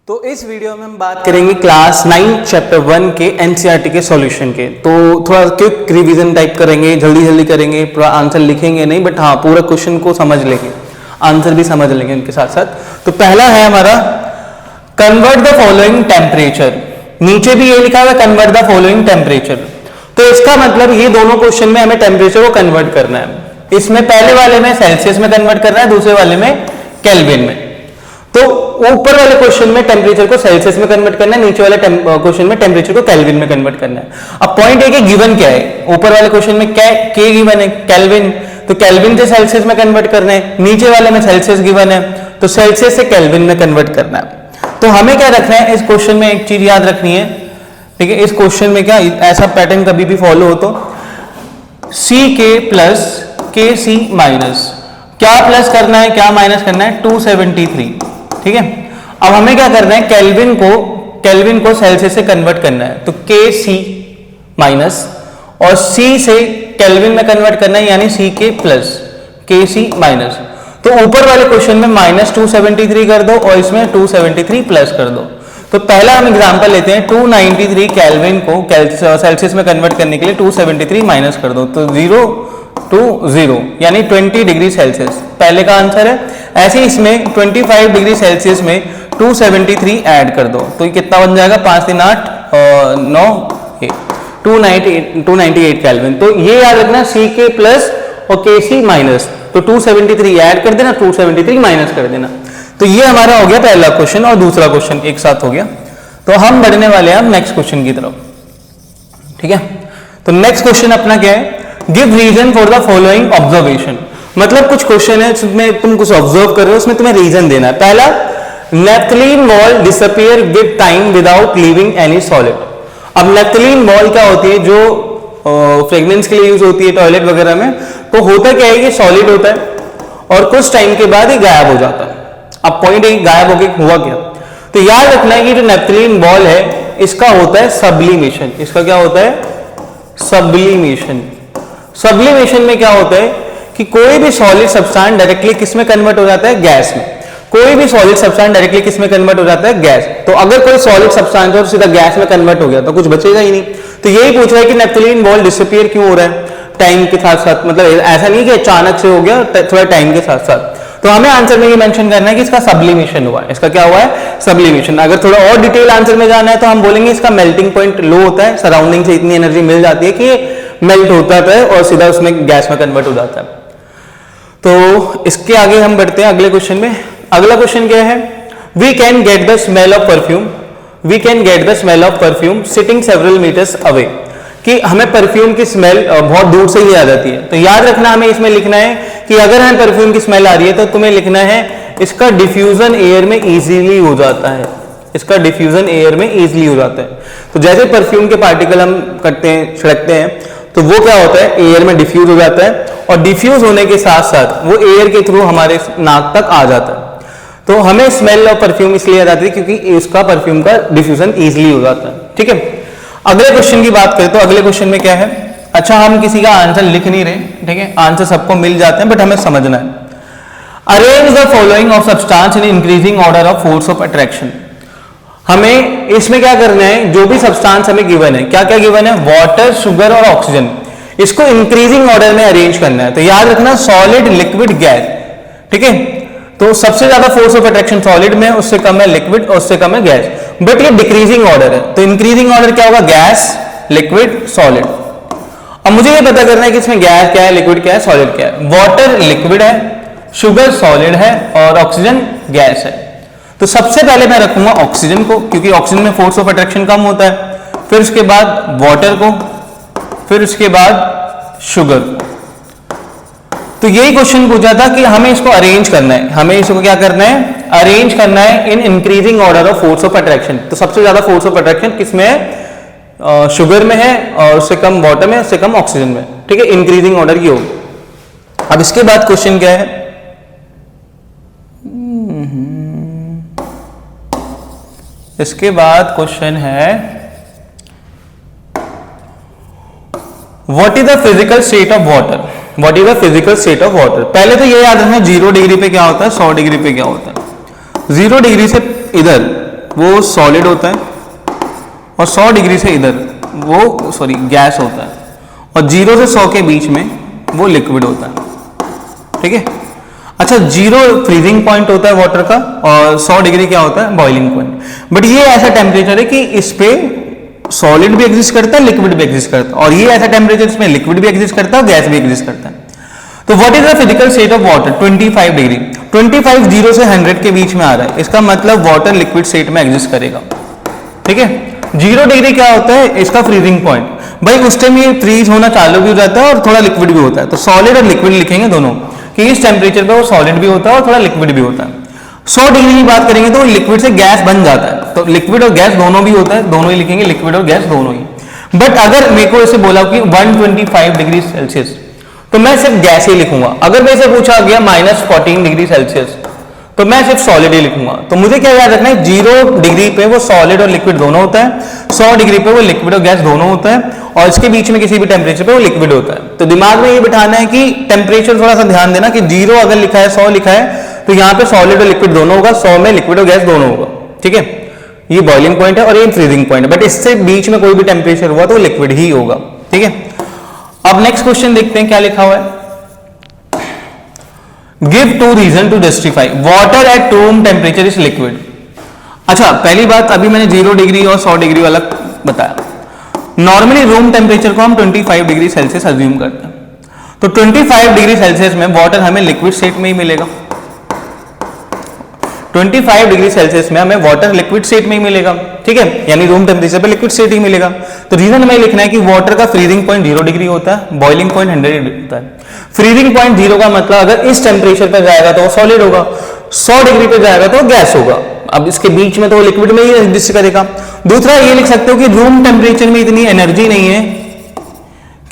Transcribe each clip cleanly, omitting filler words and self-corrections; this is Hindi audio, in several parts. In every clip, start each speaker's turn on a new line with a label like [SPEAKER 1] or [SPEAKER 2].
[SPEAKER 1] तो इस वीडियो में हम बात करेंगे क्लास 9 चैप्टर 1 के एनसीईआरटी के सॉल्यूशन के। तो थोड़ा क्विक रिवीजन टाइप करेंगे, जल्दी जल्दी करेंगे, पूरा आंसर लिखेंगे नहीं, बट हाँ पूरा क्वेश्चन को समझ लेंगे, आंसर भी समझ लेंगे उनके साथ साथ। तो पहला है हमारा कन्वर्ट द फॉलोइंग टेम्परेचर। नीचे भी ये लिखा हुआ है कन्वर्ट द फॉलोइंग टेम्परेचर। तो इसका मतलब ये दोनों क्वेश्चन में हमें टेम्परेचर को कन्वर्ट करना है। इसमें पहले वाले में सेल्सियस में कन्वर्ट करना है, दूसरे वाले में केल्विन में। तो ऊपर वाले क्वेश्चन में टेम्परेचर को सेल्सियस में कन्वर्ट करना है, नीचे वाले क्वेश्चन में टेम्परेचर को केल्विन में कन्वर्ट करना है। अब पॉइंट है कि गिवन क्या है, ऊपर वाले क्वेश्चन में क्या के गिवन है, केल्विन, तो केल्विन से सेल्सियस में कन्वर्ट करना है, नीचे वाले में सेल्सियस गिवन है तो सेल्सियस से केल्विन में कन्वर्ट करना है। तो हमें क्या रखना है इस क्वेश्चन में, एक चीज याद रखनी है, ठीक है। इस क्वेश्चन में क्या ऐसा पैटर्न कभी भी फॉलो हो तो सी के प्लस के सी माइनस, क्या प्लस करना है क्या माइनस करना है, 273, ठीक है। अब हमें क्या करना है, केल्विन को सेल्सियस से कन्वर्ट करना है, तो के सी माइनस और सी से केल्विन में कन्वर्ट करना है, यानी सी के प्लस के सी माइनस। तो ऊपर वाले क्वेश्चन में माइनस 273 कर दो और इसमें 273 प्लस कर दो। तो पहला हम एग्जांपल लेते हैं, 293 केल्विन को सेल्सियस में कन्वर्ट करने के लिए 273 माइनस कर दो, तो 0 to 0 यानी 20 डिग्री सेल्सियस पहले का आंसर है। ऐसे ही इसमें 25 डिग्री सेल्सियस में 273 ऐड कर दो, तो ये कितना बन जाएगा, 5 3 8 9 298 केल्विन। तो ये याद रखना सी के प्लस और के सी माइनस, तो 273 ऐड कर देना, 273 माइनस कर देना। तो ये हमारा हो गया पहला क्वेश्चन और दूसरा क्वेश्चन एक साथ हो गया। तो हम बढ़ने वाले हैं नेक्स्ट क्वेश्चन की तरफ, ठीक है। तो नेक्स्ट क्वेश्चन अपना क्या है, give reason for the following observation. मतलब कुछ क्वेश्चन है जिसमें तुम कुछ ऑब्जर्व कर रहे हो, उसमें तुम्हें रीजन देना है। पहला, naphthalene mall disappear with time without leaving any solid. अब नेफ्थलीन मॉल क्या होती है, जो फ्रेग्रेंस के लिए यूज होती है टॉयलेट वगैरह में, तो होता क्या है, ये सॉलिड होता है और कुछ टाइम के बाद ये गायब हो जाता है। अब पॉइंट है गायब हो गया, हुआ क्या, तो याद रखना है कि जो नेफ्थलीन मॉल है इसका होता है सब्लिमेशन। इसका क्या होता है, सब्लिमेशन। सब्लिमेशन में क्या होता है कि कोई भी सॉलिड सब्सटेंस डायरेक्टली किस में कन्वर्ट हो जाता है, गैस में। कोई भी सॉलिड सब्सटेंस डायरेक्टली किस में कन्वर्ट हो जाता है, गैस। तो अगर कोई सॉलिड सब्सटेंस और सीधा गैस में कन्वर्ट हो गया तो कुछ बचेगा ही नहीं। तो यही पूछ रहा है कि नेफ्थलीन मॉल डिसअपीयर क्यों हो रहा है टाइम के साथ साथ, मतलब ऐसा नहीं कि अचानक से हो गया, थोड़ा टाइम के साथ साथ। तो हमें आंसर में ये मेंशन करना है कि इसका सब्लिमेशन हुआ है। इसका क्या हुआ है, सब्लिमेशन। अगर थोड़ा और डिटेल आंसर में जाना है तो हम बोलेंगे इसका मेल्टिंग पॉइंट लो होता है, सराउंडिंग से इतनी एनर्जी मिल जाती है कि मेल्ट होता है और सीधा उसमें गैस में कन्वर्ट हो जाता है। तो इसके आगे हम बढ़ते हैं अगले क्वेश्चन में। अगला क्वेश्चन क्या है, we can get the smell of perfume, we can get the smell of perfume sitting several meters away. कि हमें परफ्यूम की स्मेल बहुत दूर से ही आ जाती है। तो याद रखना हमें इसमें लिखना है कि अगर हमें परफ्यूम की स्मेल आ रही है तो तुम्हें लिखना है इसका डिफ्यूजन एयर में इजीली हो जाता है, इसका डिफ्यूजन एयर में इजीली हो जाता है। तो जैसे परफ्यूम के पार्टिकल हम करते हैं, छिड़कते हैं, तो वो क्या होता है, एयर में डिफ्यूज हो जाता है और डिफ्यूज होने के साथ साथ वो एयर के थ्रू हमारे नाक तक आ जाता है। तो हमें स्मेल ऑफ परफ्यूम इसलिए आ जाती है क्योंकि इसका परफ्यूम का डिफ्यूजन इजीली हो जाता है, ठीक है। अगले क्वेश्चन की बात करें तो अगले क्वेश्चन में क्या है, अच्छा हम किसी का आंसर लिख नहीं रहे, ठीक है, आंसर सबको मिल जाते हैं बट हमें समझना है। Arrange the following of substance in increasing order of force of attraction. हमें इसमें क्या करना है, जो भी सब्सटेंस हमें गिवन है, क्या क्या गिवन है, वाटर, शुगर और ऑक्सीजन, इसको इंक्रीजिंग ऑर्डर में अरेंज करना है। तो याद रखना सॉलिड, लिक्विड, गैस, ठीक है। तो सबसे ज्यादा फोर्स ऑफ अट्रैक्शन सॉलिड में, उससे कम है लिक्विड और उससे कम है गैस, बट ये डिक्रीजिंग ऑर्डर है। तो इंक्रीजिंग ऑर्डर क्या होगा, गैस, लिक्विड, सॉलिड। अब मुझे ये पता करना है कि इसमें गैस क्या है, लिक्विड क्या है, सॉलिड क्या है। वाटर लिक्विड है, शुगर सॉलिड है और ऑक्सीजन गैस है। तो सबसे पहले मैं रखूंगा ऑक्सीजन को, क्योंकि ऑक्सीजन में फोर्स ऑफ अट्रैक्शन कम होता है, फिर उसके बाद वाटर को, फिर उसके बाद शुगर। तो यही क्वेश्चन पूछा था कि हमें इसको अरेंज करना है, हमें इसको क्या करना है, अरेंज करना है in increasing order of force of attraction. तो सबसे ज्यादा फोर्स ऑफ अट्रैक्शन किसमें है, शुगर में है और उससे कम वाटर में, उससे कम ऑक्सीजन में, ठीक है, इंक्रीजिंग ऑर्डर की होगी। अब इसके बाद क्वेश्चन क्या है, इसके बाद क्वेश्चन है what is the physical state of water, what is the physical state of water. पहले तो ये याद रखना 0 डिग्री पे क्या होता है, 100 डिग्री पे क्या होता है। 0 डिग्री से इधर वो सॉलिड होता है, और 100 डिग्री से इधर वो गैस होता है, और 0 से 100 के बीच में वो लिक्विड होता है। ठीक है, अच्छा 0 फ्रीजिंग पॉइंट होता है वाटर का, और 100 डिग्री क्या होता है, बॉइलिंग पॉइंट। बट ये ऐसा टेम्परेचर है कि इस पे सॉलिड भी एग्जिस्ट करता है, लिक्विड भी एग्जिस्ट करता है, और ये ऐसा टेम्परेचर इसमें लिक्विड भी एग्जिस्ट करता है और गैस भी एग्जिस्ट करता है। तो what is the physical state of water? 25 degree. 25 0 से 100 के बीच में आ रहा है, इसका मतलब वाटर लिक्विड स्टेट में एग्जिस्ट करेगा। ठीक है, 0 डिग्री क्या होता है, इसका फ्रीजिंग पॉइंट। भाई उस टाइम ये फ्रीज होना चालू भी हो जाता है और थोड़ा लिक्विड भी होता है, तो सॉलिड और लिक्विड लिखेंगे दोनों, कि इस टेम्परेचर पे वो सॉलिड भी होता है और थोड़ा लिक्विड भी होता है। 100 डिग्री की बात करेंगे तो लिक्विड से गैस बन जाता है, तो लिक्विड और गैस दोनों भी होता है, दोनों ही लिखेंगे, लिक्विड और गैस दोनों ही। बट अगर मेरे को ऐसे बोला कि 125 डिग्री सेल्सियस, तो मैं सिर्फ गैस ही लिखूंगा। अगर मेरे से पूछा गया -14 डिग्री सेल्सियस, तो मैं सिर्फ सॉलिड ही लिखूंगा। तो मुझे क्या याद रखना है, 0 डिग्री पे वो सॉलिड और लिक्विड दोनों होता है, 100 डिग्री पे वो लिक्विड और गैस दोनों होता है, और इसके बीच में किसी भी टेम्परेचर पे वो लिक्विड होता है। तो दिमाग में ये बिठाना है कि टेम्परेचर थोड़ा सा ध्यान देना कि 0 अगर लिखा है, 100 लिखा है, तो यहाँ पे सॉलिड और लिक्विड दोनों होगा, 100 में लिक्विड और गैस दोनों होगा। ठीक है, ये बॉइलिंग पॉइंट है और ये फ्रीजिंग पॉइंट है, बट इससे बीच में कोई भी टेम्परेचर हुआ तो लिक्विड ही होगा। ठीक है, अब नेक्स्ट क्वेश्चन देखते हैं क्या लिखा हुआ है। Give 2 reason to justify water at room temperature is liquid. अच्छा, पहली बात अभी मैंने 0 डिग्री और 100 डिग्री वाला बताया। नॉर्मली रूम टेम्परेचर को हम 25 डिग्री सेल्सियस अज्यूम करते हैं, तो 25 डिग्री सेल्सियस में वाटर हमें लिक्विड स्टेट में ही मिलेगा। 25 डिग्री सेल्सियस में हमें वाटर लिक्विड स्टेट में ही मिलेगा। ठीक है, यानी रूम टेम्परेचर पे लिक्विड स्टेट ही मिलेगा। तो रीजन हमें लिखना है कि वाटर का फ्रीजिंग पॉइंट 0 डिग्री होता है, बॉइलिंग पॉइंट 100 होता है। फ्रीजिंग पॉइंट 0 का मतलब अगर इस टेम्परेचर पे जाएगा तो वो सॉलिड होगा, 100 डिग्री पे जाएगा तो गैस होगा। अब इसके बीच में तो वो लिक्विड में ही एग्जिस्ट करेगा। दूसरा ये लिख सकते हो कि रूम टेम्परेचर में इतनी एनर्जी नहीं है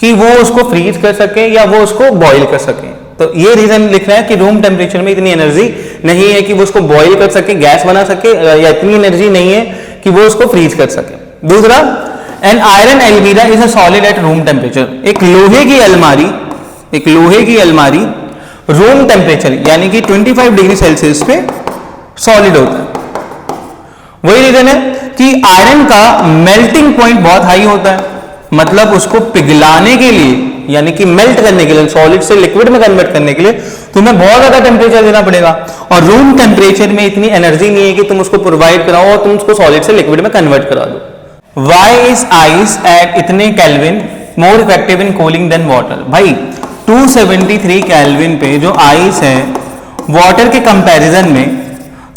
[SPEAKER 1] कि वो उसको फ्रीज कर सके या वो उसको बॉइल कर सके। तो ये रीजन लिख रहा है कि रूम टेम्परेचर में इतनी एनर्जी नहीं है कि वो उसको बॉइल कर सके, गैस बना सके, या इतनी एनर्जी नहीं है कि वो उसको फ्रीज कर सके। दूसरा, an iron almirah is a solid at room temperature. एक लोहे की अलमारी रूम टेम्परेचर यानी कि 25 डिग्री सेल्सियस पे सॉलिड होता है। वही रीजन है कि आयरन का मेल्टिंग पॉइंट बहुत हाई होता है, मतलब उसको पिघलाने के लिए यानी कि मेल्ट करने के लिए, सॉलिड से लिक्विड में कन्वर्ट करने के लिए तुम्हें बहुत ज्यादा टेम्परेचर देना पड़ेगा, और रूम टेम्परेचर में इतनी एनर्जी नहीं है कि तुम उसको प्रोवाइड कराओ और तुम उसको सॉलिड से लिक्विड में कन्वर्ट करा दो। वाई इज आइस एट इतने kelvin more effective in cooling than water? भाई 273 केल्विन पे जो आइस है वाटर के कंपैरिजन में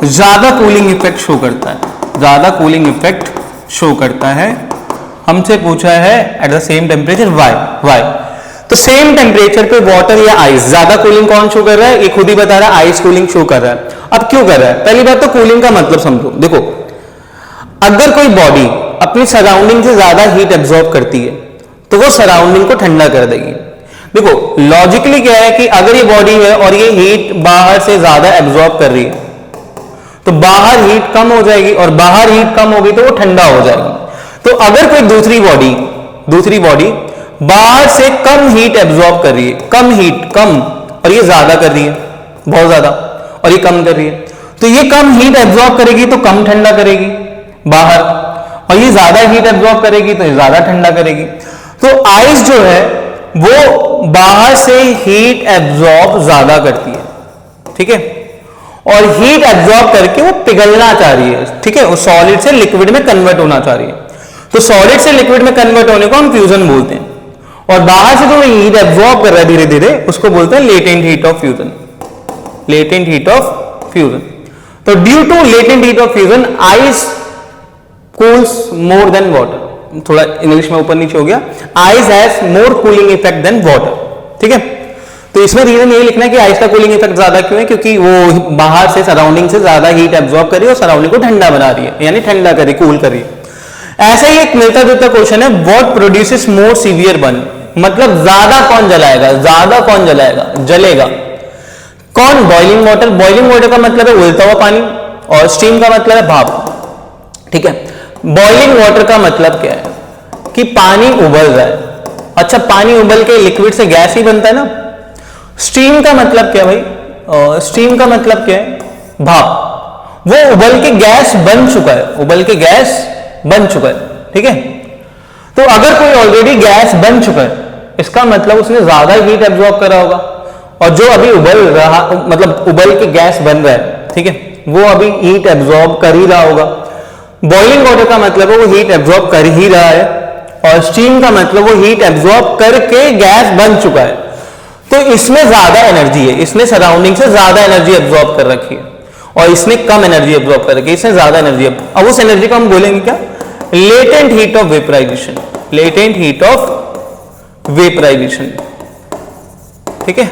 [SPEAKER 1] ज्यादा कूलिंग इफेक्ट शो करता है, ज्यादा कूलिंग इफेक्ट शो करता है। हमसे पूछा है at the same temperature why. तो सेम टेम्परेचर पे वाटर या आइस ज्यादा कूलिंग कौन शो कर रहा है? ये खुद ही बता रहा है, आइस कूलिंग शो कर रहा है। अब क्यों कर रहा है? पहली बात तो कूलिंग का मतलब समझो। देखो, अगर कोई बॉडी अपनी सराउंडिंग से ज्यादा हीट एब्जॉर्ब करती है तो वो सराउंडिंग को ठंडा कर देगी। देखो लॉजिकली क्या है कि अगर ये बॉडी है और ये हीट बाहर से ज्यादा एब्जॉर्ब कर रही है तो बाहर हीट कम हो जाएगी, और बाहर हीट कम होगी तो वो ठंडा हो जाएगी। तो अगर कोई दूसरी बॉडी बाहर से कम हीट एब्जॉर्ब कर रही है, कम, और ये ज्यादा कर रही है, बहुत ज्यादा, और ये कम कर रही है, तो ये कम हीट एब्जॉर्ब करेगी तो कम ठंडा करेगी बाहर, और ये ज्यादा हीट एब्जॉर्ब करेगी तो ये ज्यादा ठंडा करेगी। तो आइस जो है वो बाहर से हीट एब्जॉर्ब ज्यादा करती है, ठीक है, और हीट एब्जॉर्ब करके वो पिघलना चाह रही है, ठीक है, वो सॉलिड से लिक्विड में कन्वर्ट होना चाह रही है। तो सॉलिड से लिक्विड में कन्वर्ट होने को हम फ्यूजन बोलते हैं, और बाहर से जो हीट एब्जॉर्ब कर रहा है धीरे धीरे उसको बोलते हैं latent heat of fusion, latent heat of fusion. तो due to latent heat of fusion ice cools more than water. थोड़ा इंग्लिश में ऊपर नीचे हो गया, ice has more cooling effect than water, ठीक है। तो इसमें रीजन ये लिखना है कि आइस का कूलिंग इफेक्ट ज्यादा क्यों है, क्योंकि वो बाहर से सराउंडिंग से ज्यादा हीट एब्जॉर्ब कर रही है और सराउंडिंग को ठंडा बना रही है, यानी ठंडा कर रही, कूल कर रही है। ऐसा ही एक मिलता जुलता क्वेश्चन है, what produces more severe burn, मतलब ज्यादा कौन जलाएगा, जलेगा कौन? Boiling water. बॉइलिंग वाटर का मतलब है उबलता हुआ पानी, और स्टीम का मतलब है भाप, ठीक है। बॉइलिंग वाटर का मतलब क्या है कि पानी उबल रहा है। अच्छा, पानी उबल के लिक्विड से गैस ही बनता है ना। स्टीम का मतलब क्या भाई? स्टीम का मतलब क्या है? भाप। वो उबल के गैस बन चुका है, उबल के गैस बन चुका है, ठीक है। तो अगर कोई ऑलरेडी गैस बन चुका है, इसका मतलब उसने ज्यादा हीट एब्जॉर्ब करा होगा, और जो अभी उबल रहा, मतलब उबल के गैस बन रहा है, ठीक है, वो अभी हीट एब्जॉर्ब कर ही रहा होगा। बॉइलिंग वाटर का मतलब है वो हीट एब्जॉर्ब कर ही रहा है, और स्टीम का मतलब वो हीट एब्जॉर्ब करके गैस बन चुका है। तो इसमें ज्यादा एनर्जी है, इसने सराउंडिंग से ज्यादा एनर्जी एब्जॉर्ब कर रखी है, और इसने कम एनर्जी एब्जॉर्ब कर रखी है, इसने ज्यादा एनर्जी। अब उस एनर्जी को हम बोलेंगे क्या? Latent heat of vaporisation, latent heat of vaporisation, ठीक है।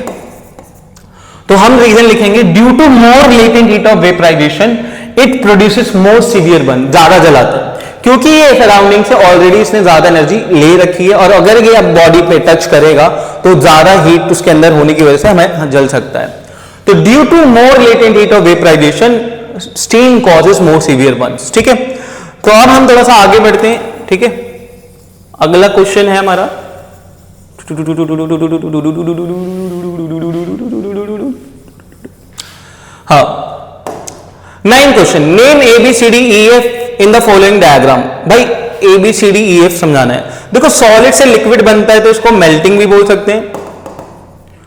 [SPEAKER 1] तो हम रीजन लिखेंगे, due to more latent heat of vaporisation it produces more severe burn, ज्यादा जलाता है, क्योंकि ये सराउंडिंग से ऑलरेडी इसने ज्यादा एनर्जी ले रखी है, और अगर ये अब बॉडी पे टच करेगा तो ज्यादा हीट उसके अंदर होने की वजह से हमें जल सकता है। तो due to more latent heat of vaporisation steam causes more severe burns, ठीक है। तो अब हम थोड़ा सा आगे बढ़ते हैं, ठीक है। अगला क्वेश्चन है हमारा, हाँ, 9 question, name ABCDEF in the following diagram. भाई ABCDEF समझाना है। देखो सॉलिड से लिक्विड बनता है तो इसको मेल्टिंग भी बोल सकते हैं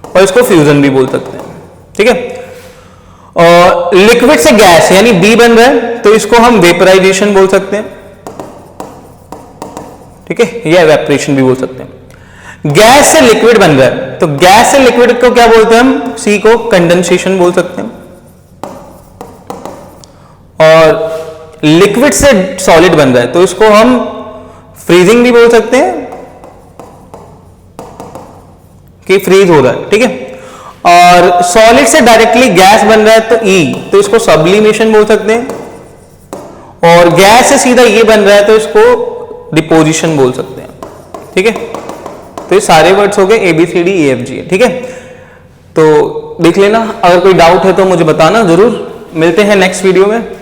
[SPEAKER 1] और इसको फ्यूजन भी बोल सकते हैं, ठीक है। और लिक्विड से गैस यानी B बन रहा है तो इसको हम वेपराइजेशन बोल सकते हैं, ठीक है, या एवेपोरेशन भी बोल सकते हैं। गैस से लिक्विड बन रहा है तो गैस से लिक्विड को क्या बोलते हैं हम? C को कंडेंसेशन बोल सकते हैं। और लिक्विड से सॉलिड बन रहा है तो इसको हम फ्रीजिंग भी बोल सकते हैं कि फ्रीज हो रहा है, ठीक है। और सॉलिड से डायरेक्टली गैस बन रहा है तो E, तो इसको सब्लिमेशन बोल सकते हैं। और गैस से सीधा ये बन रहा है तो इसको डिपोजिशन बोल सकते हैं, ठीक है। तो ये सारे वर्ड्स हो गए ABCDEFG, ठीक है। तो देख लेना, अगर कोई डाउट है तो मुझे बताना जरूर। मिलते हैं नेक्स्ट वीडियो में।